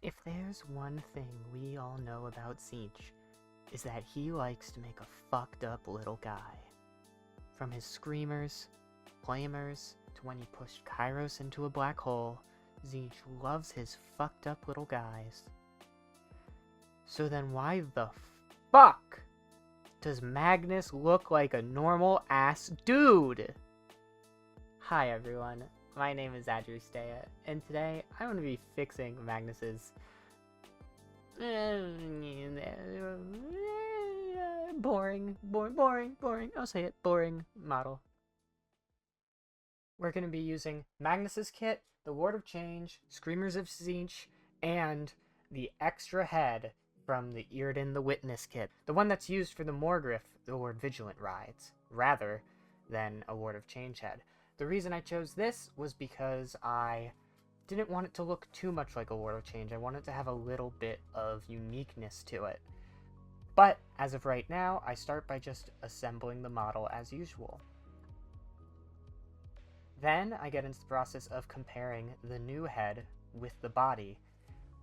If there's one thing we all know about Tzeentch, is that he likes to make a fucked up little guy. From his screamers, flamers, to when he pushed Kairos into a black hole, Tzeentch loves his fucked up little guys. So then why the fuck does Magnus look like a normal ass dude? Hi everyone, my name is Andrew Stea, and today I'm going to be fixing Magnus's boring, I'll say it, boring model. We're going to be using Magnus's kit, the Ward of Change, Screamers of Tzeentch, and the extra head from the Yrden the Witness kit, the one that's used for the Morgriff, the Ward Vigilant rides, rather than a Ward of Change head. The reason I chose this was because I didn't want it to look too much like a Ward of Change. I wanted to have a little bit of uniqueness to it. But, as of right now, I start by just assembling the model as usual. Then I get into the process of comparing the new head with the body.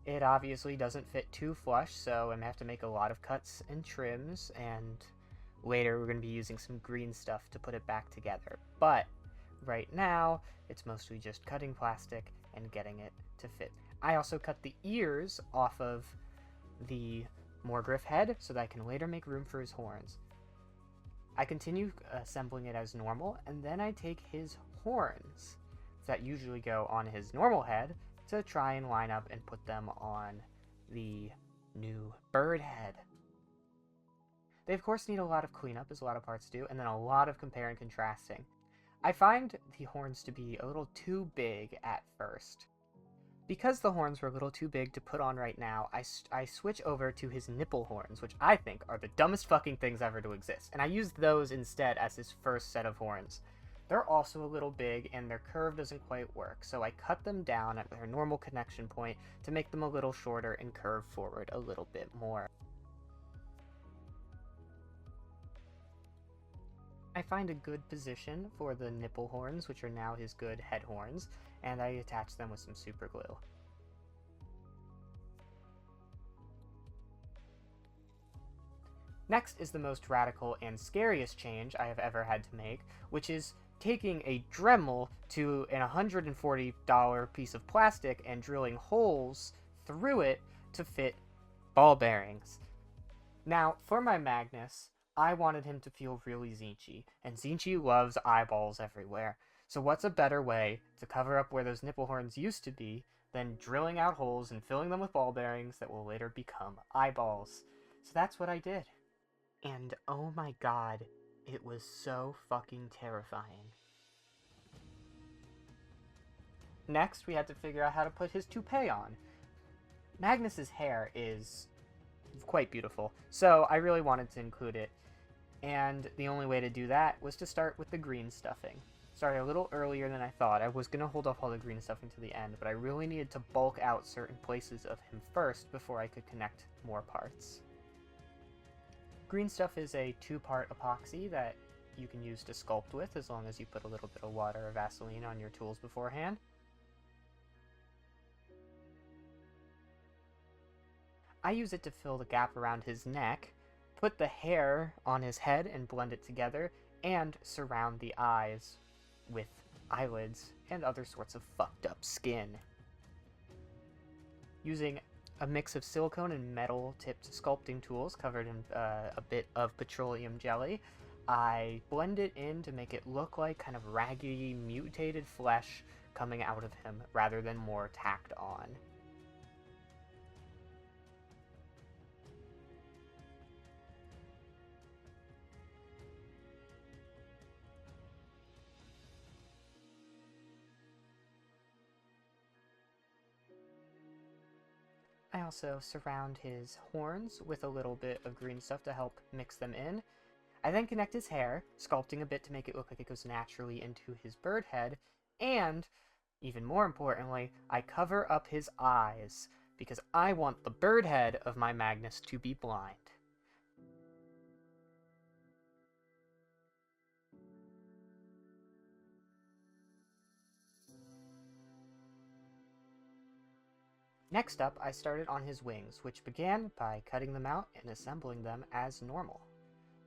It obviously doesn't fit too flush, so I'm going to have to make a lot of cuts and trims, and later we're going to be using some green stuff to put it back together. But right now, it's mostly just cutting plastic and getting it to fit. I also cut the ears off of the Morgriff head so that I can later make room for his horns. I continue assembling it as normal, and then I take his horns that usually go on his normal head to try and line up and put them on the new bird head. They of course need a lot of cleanup, as a lot of parts do, and then a lot of compare and contrasting. I find the horns to be a little too big at first. Because the horns were a little too big to put on right now, I switch over to his nipple horns, which I think are the dumbest fucking things ever to exist, and I used those instead as his first set of horns. They're also a little big, and their curve doesn't quite work, so I cut them down at their normal connection point to make them a little shorter and curve forward a little bit more. I find a good position for the nipple horns, which are now his good head horns, and I attach them with some super glue. Next is the most radical and scariest change I have ever had to make, which is taking a Dremel to an $140 piece of plastic and drilling holes through it to fit ball bearings. Now, for my Magnus, I wanted him to feel really Tzeentchy, and Tzeentchy loves eyeballs everywhere. So what's a better way to cover up where those nipple horns used to be than drilling out holes and filling them with ball bearings that will later become eyeballs? So that's what I did. And oh my god, it was so fucking terrifying. Next, we had to figure out how to put his toupee on. Magnus's hair is quite beautiful, so I really wanted to include it. And the only way to do that was to start with the green stuffing. Started a little earlier than I thought. I was going to hold off all the green stuffing to the end, but I really needed to bulk out certain places of him first before I could connect more parts. Green stuff is a two-part epoxy that you can use to sculpt with, as long as you put a little bit of water or Vaseline on your tools beforehand. I use it to fill the gap around his neck, put the hair on his head and blend it together, and surround the eyes with eyelids and other sorts of fucked up skin. Using a mix of silicone and metal-tipped sculpting tools covered in a bit of petroleum jelly, I blend it in to make it look like kind of raggy, mutated flesh coming out of him, rather than more tacked on. I also surround his horns with a little bit of green stuff to help mix them in. I then connect his hair, sculpting a bit to make it look like it goes naturally into his bird head, and, even more importantly, I cover up his eyes, because I want the bird head of my Magnus to be blind. Next up, I started on his wings, which began by cutting them out and assembling them as normal.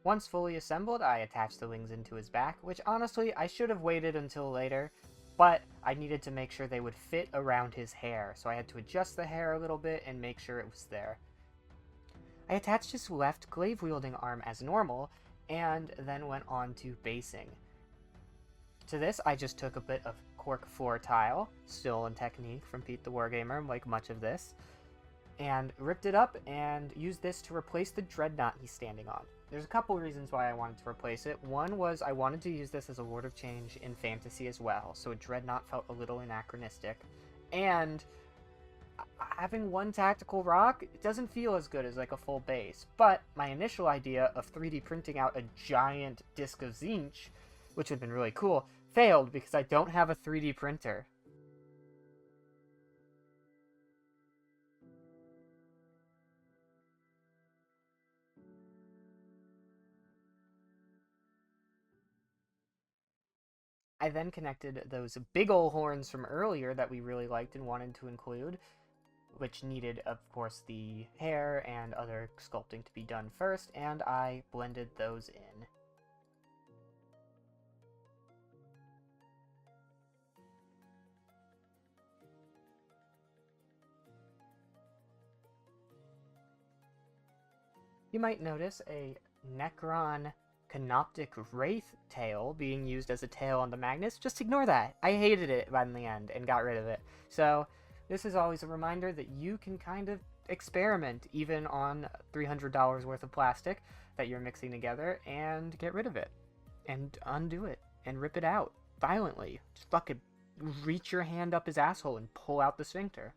Once fully assembled, I attached the wings into his back, which honestly I should have waited until later, but I needed to make sure they would fit around his hair, so I had to adjust the hair a little bit and make sure it was there. I attached his left glaive-wielding arm as normal, and then went on to basing. To this, I just took a bit of cork floor tile, still in technique from Pete the Wargamer, like much of this, and ripped it up and used this to replace the dreadnought he's standing on. There's a couple reasons why I wanted to replace it. One was I wanted to use this as a Lord of Change in fantasy as well, so a dreadnought felt a little anachronistic. And having one tactical rock, it doesn't feel as good as like a full base. But my initial idea of 3D printing out a giant disc of Tzeentch, which would have been really cool, failed because I don't have a 3D printer. I then connected those big ol' horns from earlier that we really liked and wanted to include, which needed, of course, the hair and other sculpting to be done first, and I blended those in. You might notice a Necron Canoptic Wraith tail being used as a tail on the Magnus. Just ignore that. I hated it in the end and got rid of it. So this is always a reminder that you can kind of experiment even on $300 worth of plastic that you're mixing together and get rid of it and undo it and rip it out violently. Just fucking reach your hand up his asshole and pull out the sphincter.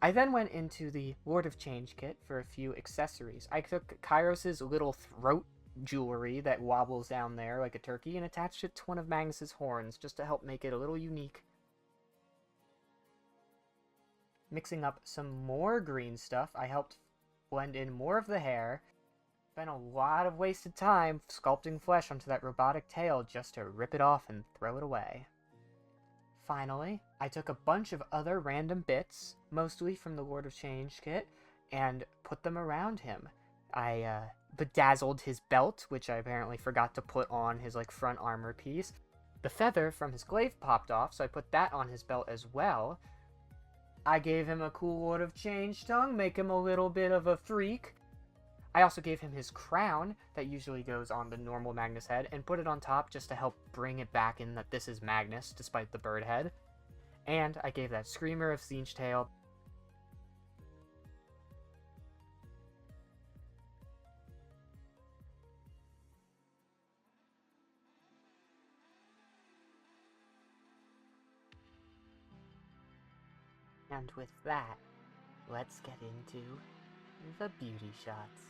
I then went into the Lord of Change kit for a few accessories. I took Kairos' little throat jewelry that wobbles down there like a turkey and attached it to one of Magnus's horns just to help make it a little unique. Mixing up some more green stuff, I helped blend in more of the hair. Spent a lot of wasted time sculpting flesh onto that robotic tail just to rip it off and throw it away. Finally, I took a bunch of other random bits, mostly from the Lord of Change kit, and put them around him. I bedazzled his belt, which I apparently forgot to put on his like front armor piece. The feather from his glaive popped off, so I put that on his belt as well. I gave him a cool Lord of Change tongue, make him a little bit of a freak. I also gave him his crown that usually goes on the normal Magnus head and put it on top just to help bring it back in that this is Magnus despite the bird head. And I gave that screamer of Tzeentch tail. And with that, let's get into the beauty shots.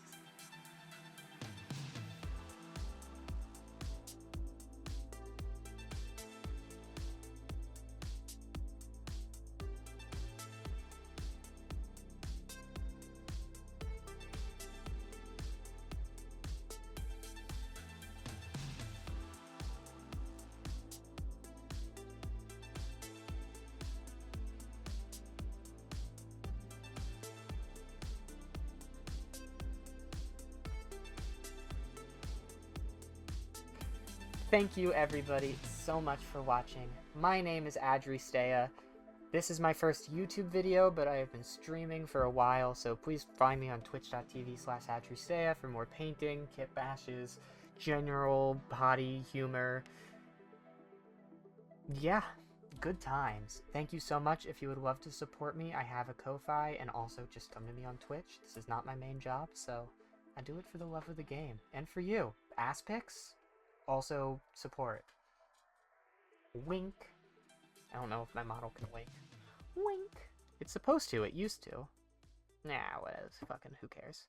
Thank you everybody so much for watching. My name is Adristea. This is my first YouTube video, but I have been streaming for a while, so please find me on twitch.tv/Adristea for more painting, kit bashes, general body humor. Yeah, good times. Thank you so much. If you would love to support me, I have a Ko-Fi, and also just come to me on Twitch. This is not my main job, so I do it for the love of the game. And for you, ass pics? Also support. Wink. I don't know if my model can wink. Wink. It's supposed to. It used to. Nah, whatever. Fucking who cares.